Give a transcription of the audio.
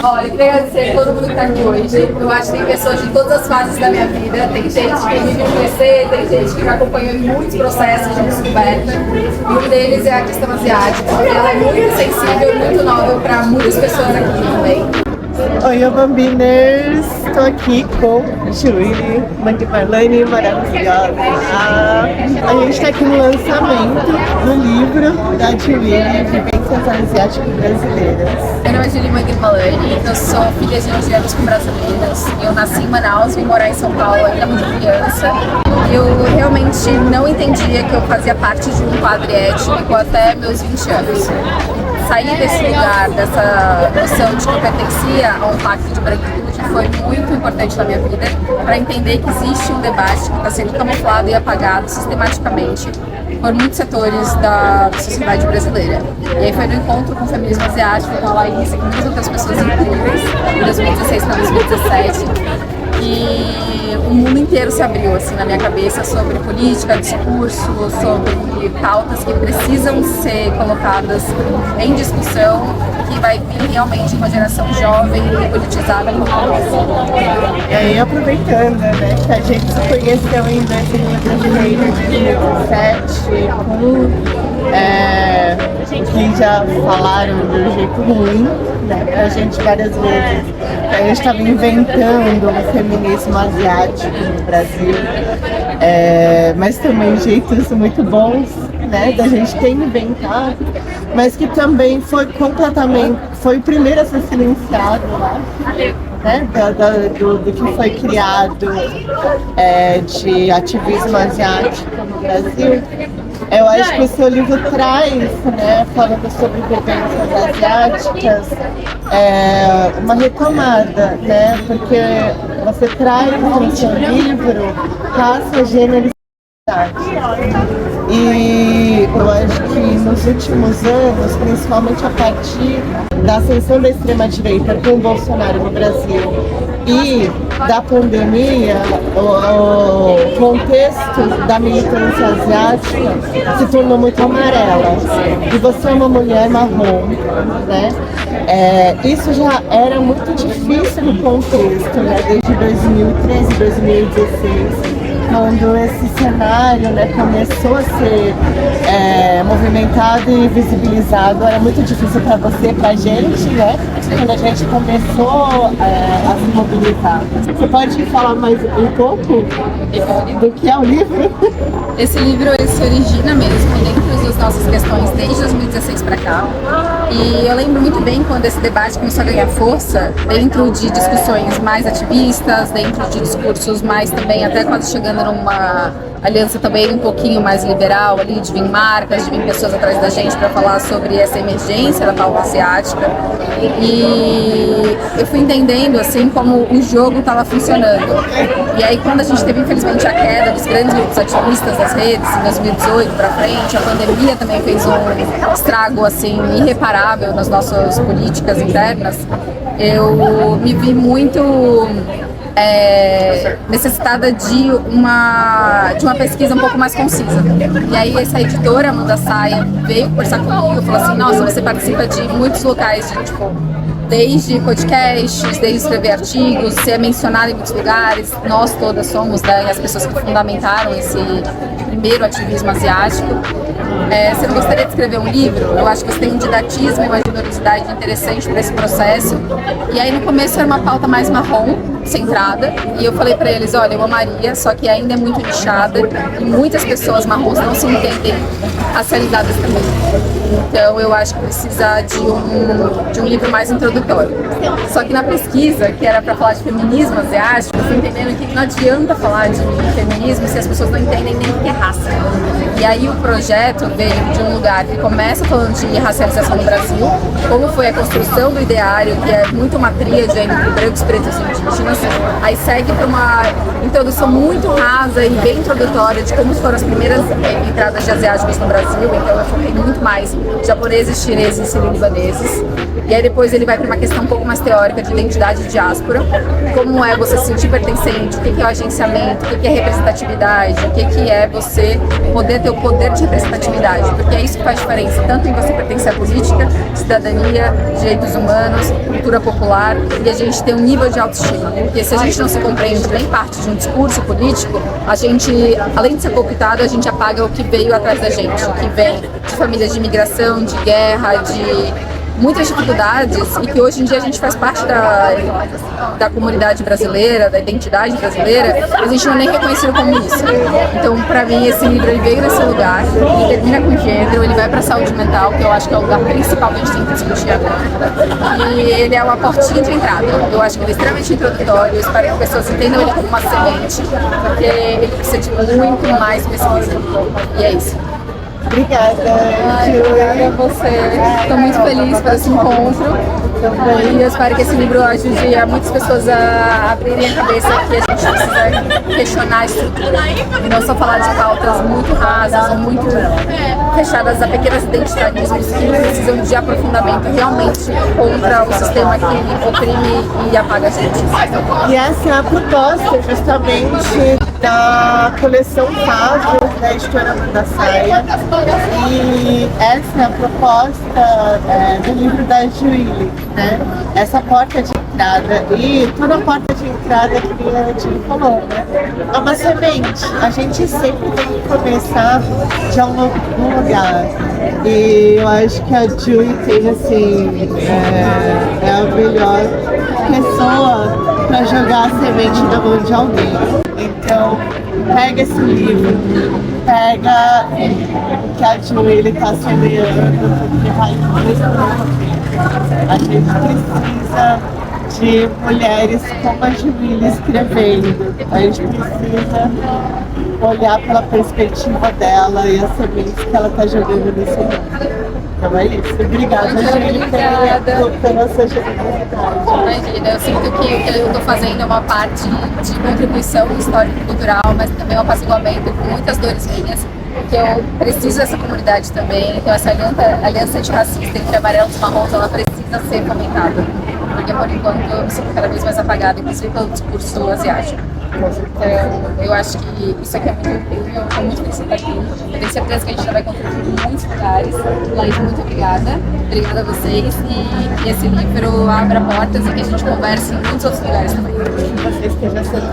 Olha, eu queria agradecer a todo mundo que está aqui hoje. Eu acho que tem pessoas de todas as fases da minha vida. Tem gente que me viu crescer, tem gente que me acompanhou em muitos processos de descoberta. E um deles é a questão asiática. Ela é muito sensível, muito nova para muitas pessoas aqui também. Oi, Bambiners! Estou aqui com Julie Magdalene, maravilhosa. A gente está aqui no lançamento do livro da Julie, Vivências Asiáticas Brasileiras. Meu nome é Julie Magdalene, eu sou filha de indianos com brasileiras. Eu nasci em Manaus, vim morar em São Paulo ainda muito criança. Eu realmente não entendia que eu fazia parte de um quadro étnico até meus 20 anos. Sair desse lugar, dessa noção de que eu pertencia a um pacto de branquitude foi muito importante na minha vida para entender que existe um debate que está sendo camuflado e apagado sistematicamente por muitos setores da sociedade brasileira. E aí foi no encontro com o feminismo asiático, com a Laís e com muitas outras pessoas incríveis, em 2016 para 2017, e o mundo inteiro se abriu assim na minha cabeça sobre política, discurso, sobre pautas que precisam ser colocadas em discussão, que vai vir realmente uma geração jovem e politizada como a nossa. E aí, aproveitando, né, que a gente se conheceu em 2017 com que já falaram de um jeito ruim, né, pra gente várias vezes. A gente estava inventando o feminismo asiático no Brasil, mas também jeitos muito bons, né, da gente ter inventado, mas que também foi o primeiro a ser silenciado lá, né, do que foi criado de ativismo asiático no Brasil. Eu acho que o seu livro traz, né, falando sobre vivências asiáticas, uma retomada, né, porque você traz no seu livro raça, gênero e sexualidade. E eu acho que nos últimos anos, principalmente a partir da ascensão da extrema-direita com o Bolsonaro no Brasil e da pandemia, o contexto da militância asiática se tornou muito amarela. E você é uma mulher marrom, né? Isso já era muito difícil no contexto, né? Desde 2013, 2016. Quando esse cenário, né, começou a ser movimentado e visibilizado, era muito difícil para você, para a gente, né? Quando a gente começou a se mobilizar. Você pode falar mais um pouco do que é o livro? Esse livro ele se origina mesmo dentro das nossas questões desde 2016 para cá. E eu lembro muito bem quando esse debate começou a ganhar força dentro de discussões mais ativistas, dentro de discursos mais também até quase chegando numa aliança também um pouquinho mais liberal ali, de vir marcas, de vir pessoas atrás da gente para falar sobre essa emergência da pauta asiática. E eu fui entendendo assim como o jogo estava funcionando. E aí quando a gente teve infelizmente a queda dos grandes grupos ativistas das redes em 2018 para frente, a pandemia também fez um estrago assim irreparável nas nossas políticas internas. Eu me vi muito necessitada de uma pesquisa um pouco mais concisa. E aí essa editora, Amanda Saia, veio conversar comigo e falou assim, nossa, você participa de muitos locais, de, tipo, desde podcasts, desde escrever artigos, ser mencionada em muitos lugares, nós todas somos, né, as pessoas que fundamentaram esse primeiro ativismo asiático. Você não gostaria de escrever um livro? Eu acho que você tem um didatismo e uma generosidade interessante para esse processo. E aí no começo era uma pauta mais marrom, centrada, e eu falei para eles, olha, eu amaria, só que ainda é muito nichada e muitas pessoas marrons não se entendem racializadas também. Então eu acho que precisa de um livro mais introdutório. Só que na pesquisa, que era para falar de feminismo asiático, eu fui entendendo que não adianta falar de feminismo se as pessoas não entendem nem o que é raça. E aí o projeto veio de um lugar que começa falando de racialização no Brasil, como foi a construção do ideário, que é muito uma tríade entre brancos, pretos e indígenas, aí segue para uma introdução muito rasa e bem introdutória de como foram as primeiras entradas de asiáticos no Brasil, então eu foquei muito mais japoneses, chineses e sírio-libaneses. E aí depois ele vai para uma questão um pouco mais teórica de identidade e diáspora, como é você se sentir pertencente, o que é o agenciamento, o que é representatividade, o que é você poder ter o poder de representatividade, porque é isso que faz diferença, tanto em você pertencer à política, cidadania, direitos humanos, cultura popular, e a gente tem um nível de autoestima, porque se a gente não se compreende nem parte de um discurso político, a gente, além de ser cooptado, a gente apaga o que veio atrás da gente, o que vem de famílias de imigração, de guerra, de muitas dificuldades, e que hoje em dia a gente faz parte da comunidade brasileira, da identidade brasileira, mas a gente não é nem reconhecido como isso. Então, para mim, esse livro ele veio nesse lugar, ele termina com gênero, ele vai para a saúde mental, que eu acho que é o lugar principal que a gente tem que discutir agora. E ele é uma portinha de entrada. Eu acho que ele é extremamente introdutório, eu espero que as pessoas entendam ele como uma semente, porque ele precisa de muito mais pesquisa. E é isso. Obrigada, Obrigada a você. Estou muito feliz por esse encontro. E eu espero que esse livro ajude a muitas pessoas a abrirem a cabeça que a gente precisa questionar a estrutura. E não só falar de pautas muito rasas ou muito fechadas a pequenos identitarismos que precisam de aprofundamento realmente contra o sistema que oprime e apaga a gente. E essa é a proposta justamente da coleção Fábio, da editora da Saia. E essa é a proposta do livro da Juíli, né? Essa porta de entrada. E toda porta de entrada que a gente falou, né? É uma semente. A gente sempre tem que começar de algum lugar. E eu acho que a Juíli tem, assim, é a melhor pessoa para jogar a semente na mão de alguém. Então, pega esse livro, pega o que a Juíli está semeando, porque vai muito. A gente precisa de mulheres como a Juíli escrevendo. A gente precisa olhar pela perspectiva dela e as sementes que ela está jogando nesse mundo. Então é isso. Obrigada, Juíli, pela sua generosidade. Imagina, eu sinto que o que eu estou fazendo é uma parte de contribuição histórico-cultural, mas também um apaziguamento com muitas dores minhas, que eu preciso dessa comunidade também. Então essa aliança antirracista entre amarelos e marrons, ela precisa ser fomentada, porque por enquanto eu me sinto cada vez mais apagada, inclusive pelo discurso asiático. Então, eu acho que isso aqui é muito incrível, eu estou muito feliz de estar aqui. Eu tenho certeza que a gente já vai contribuir em muitos lugares. Laís, muito obrigada. Obrigada a vocês. E esse livro abra portas e que a gente converse em muitos outros lugares também. Vocês estejam sendo